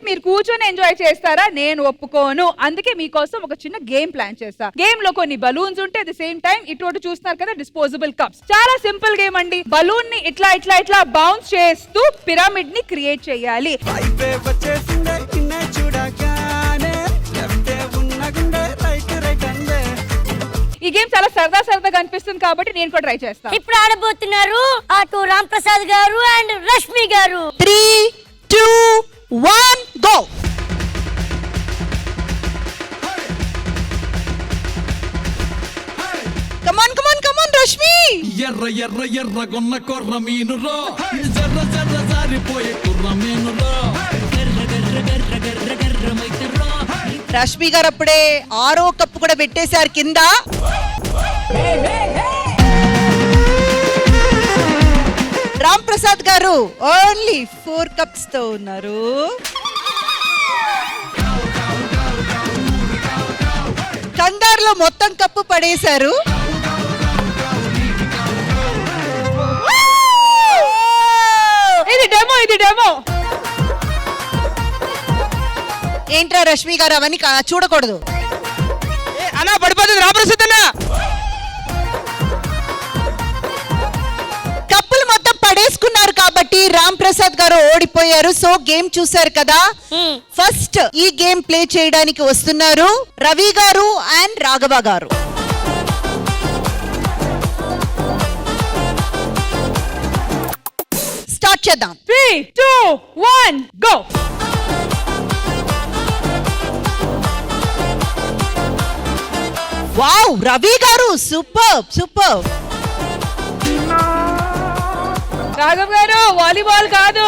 మీరు కూర్చొని ఎంజాయ్ చేస్తారా? నేను ఒప్పుకోను. అందుకే మీకోసం ఒక చిన్న గేమ్ ప్లాన్ చేస్తా. గేమ్ లో కొన్ని బలూన్స్ ఉంటే అట్ ద సేమ్ టైం ఇటు చూస్తున్నారు కదా డిస్పోజబుల్ కప్స్. చాలా సింపుల్ గేమ్ అండి. బలూన్ ని ఇట్లా ఇట్లా ఇట్లా బౌన్స్ చేస్తూ పిరమిడ్ ని క్రియేట్ చేయాలి. ఈ గేమ్ చాలా సరదాగా అనిపిస్తుంది కాబట్టి నేను కూడా ట్రై చేస్తాను. ఇప్పుడు ఆడబోతున్నారు అటు రామ్ ప్రసాద్ గారు అండ్ రష్మి గారు. 3, 2, 1 గో. కమాన్ రష్మి. ఎర్రగొన్న కొర్ర మీనురో, జర్ర జారిపోయే కుర్ర మీనురో. రష్మి గారు అప్పుడే 6వ కప్పు కూడా పెట్టేశారు కింద. రామ్ ప్రసాద్ గారు ఓన్లీ 4 కప్స్ తో ఉన్నారు. కంగారులో మొత్తం కప్పు పడేశారు. ఇది డెమో. ఏంట్రా రష్మి గారు అవన్నీ చూడకూడదు. అన్నా పడిపోతుంది రామప్రసాద్ అన్న. కప్పులు మొత్తం పడేసుకున్నారు కాబట్టి రామ్ ప్రసాద్ గారు ఓడిపోయారు. సో గేమ్ చూసారు కదా. ఫస్ట్ ఈ గేమ్ ప్లే చేయడానికి వస్తున్నారు రవి గారు అండ్ రాఘవ గారు. స్టార్ట్ చేద్దాం. 3, 2, 1 గో. వావ్ రవి గారు సూపర్. రాఘవ్ గారు వాలీబాల్ కాదు.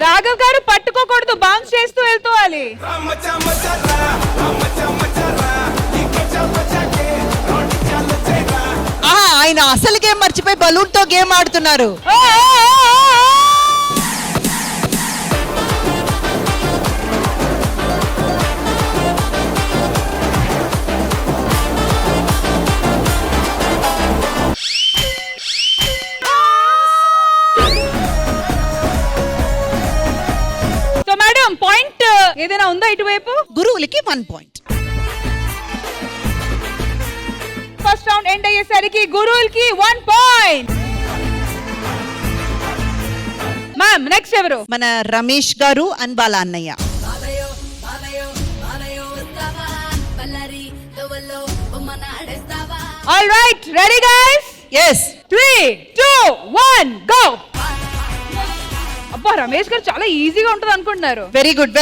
రాఘవ్ గారు పట్టుకోకూడదు, బౌన్స్ చేస్తూ వెళ్తోవాలి. ఆయన అసలు గేమ్ మర్చిపోయి బలూన్ తో గేమ్ ఆడుతున్నారు. సో మేడం పాయింట్ ఏదైనా ఉందా ఇటువైపు? గురువులకి 1 పాయింట్. ఫస్ట్ రౌండ్ ఎండ్ అయ్యేసరికి గురువులకి 1 పాయింట్. మ్యామ్ నెక్స్ట్ ఎవరు? మన రమేష్ గారు అండ్ వాళ్ళ అన్నయ్య. All right ready guys? yes 3, 2, 1 go. అబ్బా రమేష్ గారు చాలా ఈజీగా ఉంటుంది అనుకుంటున్నారు. Very good.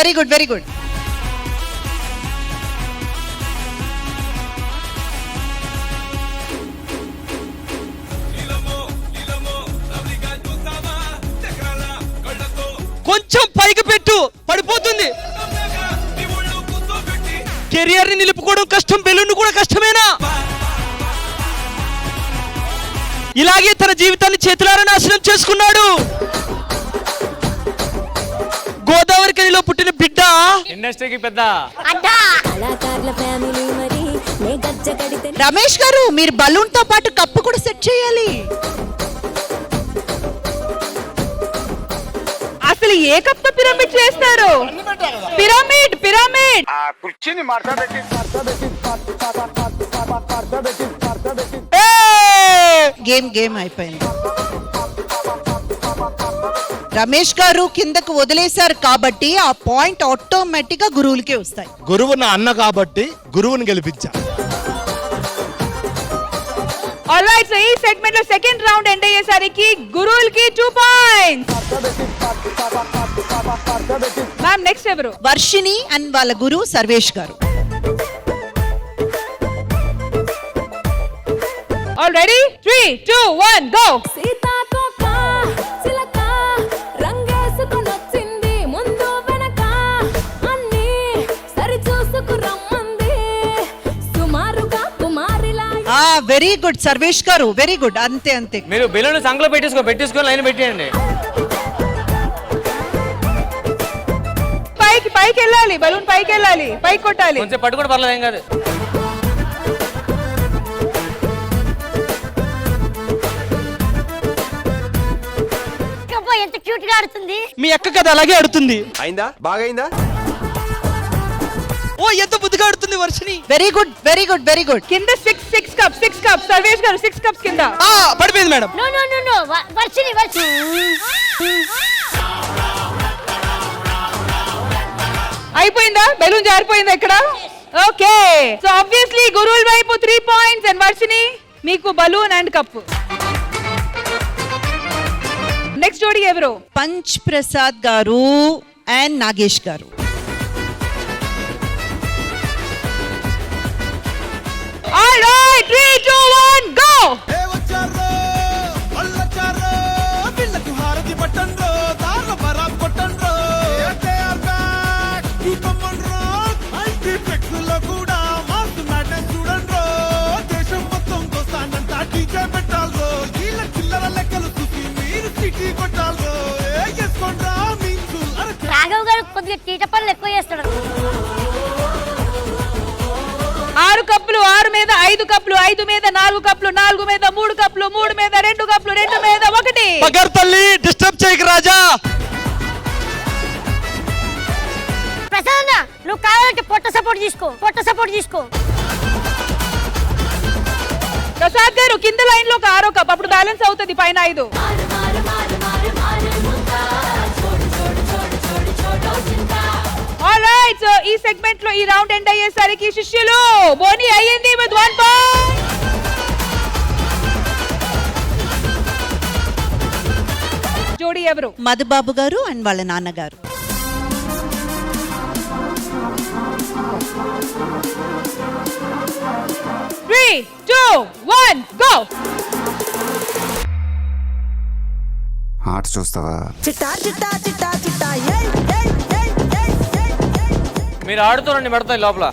కొంచెం పైకి పెట్టు, పడిపోతుంది. కెరియర్ ని నిలుపుకోవడం కష్టం, బెలూన్ కూడా కష్టమేనా? ఇలాగే తన జీవితాన్ని చేతులారా నాశనం చేసుకున్నాడు. గోదావరి కనిలో పుట్టిన బిడ్డ ఇండస్ట్రీకి పెద్ద. రమేష్ గారు మీరు బలూన్ తో పాటు కప్పు కూడా సెట్ చేయాలి. అసలు ఏ కప్తో పిరమిడ్ చేస్తారు? పిరమిడ్ ఆ కుర్చీని మార్చబెట్టి గేమ్ అయిపోయింది. రమేష్ గారు కిందకు వదిలేశారు కాబట్టి ఆ పాయింట్ ఆటోమేటిక్ గా గురువులకే వస్తాయి. గురువు నా అన్న కాబట్టి గురువుని గెలిపించా. ఆల్రైట్ సో ఈ సెగ్మెంట్ లో సెకండ్ రౌండ్ ఎండ్ అయ్యేసరికి గురువులకి 2 పాయింట్స్. మ్యామ్ నెక్స్ట్ ఎవరు? వర్షిని అండ్ వాళ్ళ గురు సర్వేష్ గారు. All ready 3, 2, 1 go. Very good Sarvesh గారు, వెరీ గుడ్. అంతే మీరు బెలూన్ సంకలో పెట్టేసుకొని లైన్ పెట్టేయండి. పైకి వెళ్ళాలి, బలూన్ పైకి వెళ్ళాలి, పైకి కొట్టాలి. కొంచెం పట్టుకోవడం పర్లేదు, ఏం కాదు. పర్ఫెక్ట్ గా ఆడుతుంది. మీ అక్క కథ అలాగే ఆడుతుంది. అయిందా బాగైందా? ఓ ఎంత బుద్ధిగా ఆడుతుంది Varshini. Very good very good very good. కింద సిక్స్ కప్స్ సర్వేష్ గారు 6 కప్స్ కింద. పడిపోయింది madam. No no no no Varshini అయిపోయిందా? బెలూన్ జారిపోయిందా ఇక్కడ? ఓకే, సో ఆబ్వియస్లీ గురువుల వైపు 3 పాయింట్స్ అండ్ వర్షిని మీకు బలూన్ అండ్ కప్. నెక్స్ట్ జోడీ ఎవరు? పంచ్ ప్రసాద్ గారు అండ్ నాగేష్ గారు. All right, 3 2 1 go. రాఘవ్ గారు కొద్దిగా తీట పనులు ఎక్కువ చేస్తాడు. 6 కప్పులు, 6 మీద 5 కప్పులు, 5 మీద 4 కప్పులు, 4 మీద 3 కప్పులు, 3 మీద 2 కప్పులు, 2 మీద 1. పగర్ తల్లి డిస్టర్బ్ చేయకు రాజా. ప్రసాద్ అన్న నువ్వు కావాలంటే పొట్ట సపోర్ట్ తీసుకో. ప్రసాద్ గారు కింద లైన్ లో ఒక 6 కప్, అప్పుడు బ్యాలెన్స్ అవుతుంది పైన 5. ఆల్రైట్, సో ఈ సెగ్మెంట్ లో ఈ రౌండ్ ఎండ్ అయ్యేసరికి శిష్యులు బోని అయ్యింది విత్ 1 పాయింట్. జోడీ ఎవరు? మధుబాబు గారు అండ్ వాళ్ళ నాన్నగారు. Three, 2, 1 go. ఆట చూస్తావా? మీరు ఆడుతూనండి పెడతాయి లోపల.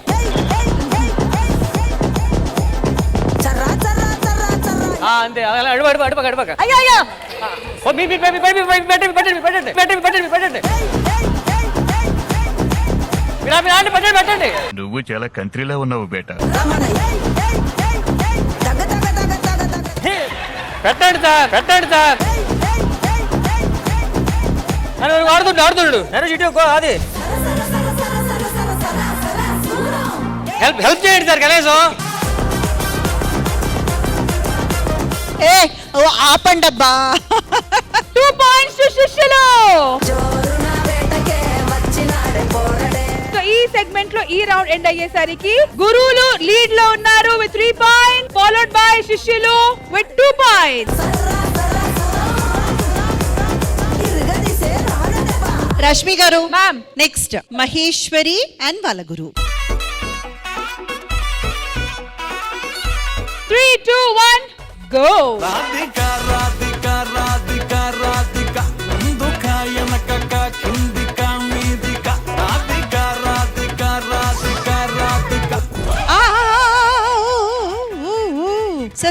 అంతే, అడుపక. అయ్యో పెట్టండి. నువ్వు చాలా కంట్రీలో ఉన్నావు బేటా. పెట్టండి సార్. ఆడుతుండు అది హెల్ప్ చేయండి సార్ కనీసం. ఏ ఓ ఆపండబ్బా. 2 పాయింట్స్ టు శిష్యులు. సో ఈ సెగ్మెంట్ లో ఈ రౌండ్ ఎండ్ అయ్యేసరికి గురువులు లీడ్ లో ఉన్నారు విత్ 3 పాయింట్స్, ఫాలోడ్ బై శిష్యులు విత్ 2 పాయింట్స్. రష్మి గారు మ్యామ్. నెక్స్ట్ మహేశ్వరి అండ్ వాళ్ళ గురు. 3 2 1 go.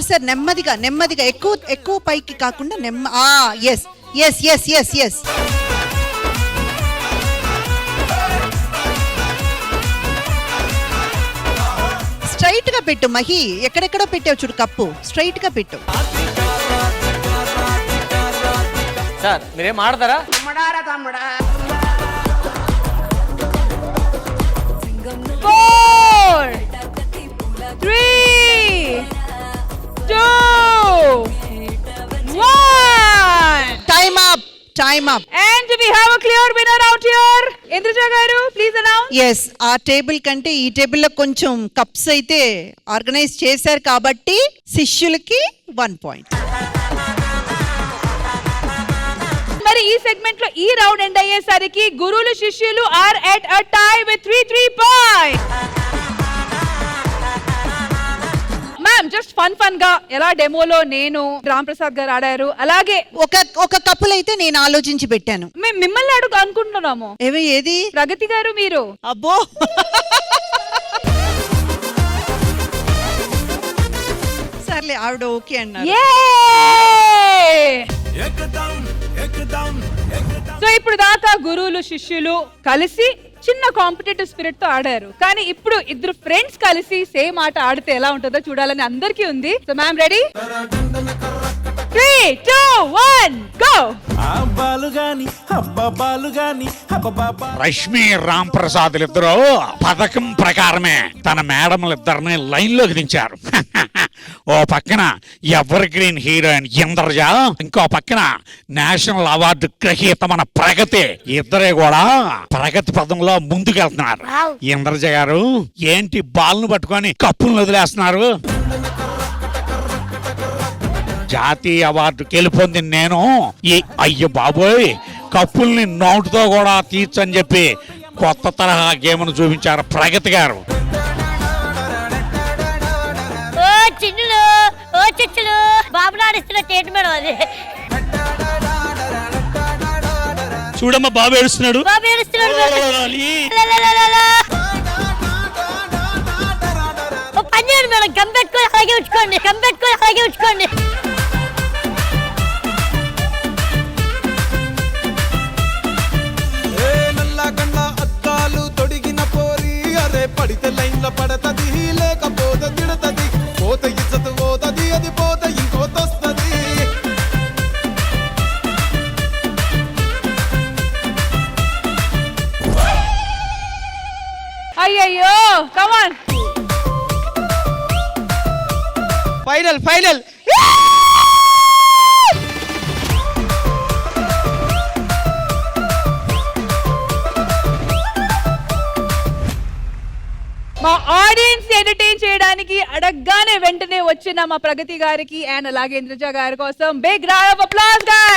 సార్ నెమ్మదిగా ఎక్కువ పైకి కాకుండా yes yes yes yes yes. Straight గా పెట్టు మహి, ఎక్కడెక్కడో పెట్టావు చూడు కప్పు, స్ట్రైట్ గా పెట్టు. సార్ మీరేం ఆడతారా? 4 3 2 1 time up. and we have a clear winner out here. Indraja గారు ప్లీజ్ అనౌన్స్. ఎస్, ఆ టేబుల్ కంటే ఈ టేబుల్ లో కొంచెం కప్స్ అయితే ఆర్గనైజ్ చేశారు కాబట్టి శిష్యులకి 1 పాయింట్. మరి ఈ సెగ్మెంట్ లో ఈ రౌండ్ ఎండ్ అయ్యేసరికి గురువులు శిష్యులు are at a tie with 3 points. Ma'am just fun గా ఎలా డెమోలో నేను రామ్ ప్రసాద్ గారు ఆడారు, అలాగే ఒక కప్పులు అయితే నేను ఆలోచించి పెట్టాను. మేము మిమ్మల్ని అడుగు అనుకుంటున్నాము. ఏది ప్రగతి గారు మీరు? అబ్బో సర్లే, ఆవిడ ఓకే అన్నారు. సో ఇప్పుడు దాకా గురువులు శిష్యులు కలిసి చిన్న కాంపిటేటివ్ స్పిరిట్ తో ఆడారు, కానీ ఇప్పుడు ఇద్దరు ఫ్రెండ్స్ కలిసి సేమ్ ఆట ఆడితే ఎలా ఉంటుందో చూడాలని అందరికీ ఉంది. So ma'am ready? 3 2 1 go. Rashmi Ram Prasad ఇద్దరు పథకం ప్రకారమే తన మేడములిద్దరిని లైన్ లోకి దించారు. ఓ పక్కన ఎవర్ గ్రీన్ హీరోయిన్ ఇంద్రజ, ఇంకో పక్కన నేషనల్ అవార్డు గ్రహీత మన ప్రగతి. ఇద్దరే కూడా ప్రగతి పదంలో ముందుకెళ్తున్నారు. ఇంద్రజ గారు ఏంటి బాల్ను పట్టుకొని కప్పులను వదిలేస్తున్నారు? జాతీయ అవార్డు గెలుపొంది నేను ఈ అయ్య బాబోయ్ కప్పుల్ని నోటుతో కూడా తీర్చని చెప్పి కొత్త తరహా గేమ్ను చూపించారు ప్రగతి గారు. ఓ చిన్నులు, ఓ చిచ్చులు, బాబు నాడిస్తున్న టేట్ మేడం అది. చూడమ్మా బాబు ఏడుస్తున్నాడు. బాబు ఏడుస్తున్నాడు. లలలలల. ఓ పని చేయండి మేడం, గమ్ పెట్టుకొని అలాగే ఉంచుకోండి, గమ్ పెట్టుకొని అలాగే ఉంచుకోండి. అద్దాలు తొడిగిన పోరి అరే పడితే లైన్ల పడతది లేకపోతే తిడతది పోత ఇచ్చదు పోతది అది పోత ఇంకోతొస్తది. అయ్యయ్యో come on. ఫైనల్ మా ఆడియన్స్ ఎంటర్టైన్ చేయడానికి అడగగానే వెంటనే వచ్చిన మా ప్రగతి గారికి అండ్ అలాగే ఇంద్రజ గారి కోసం big round of applause guys.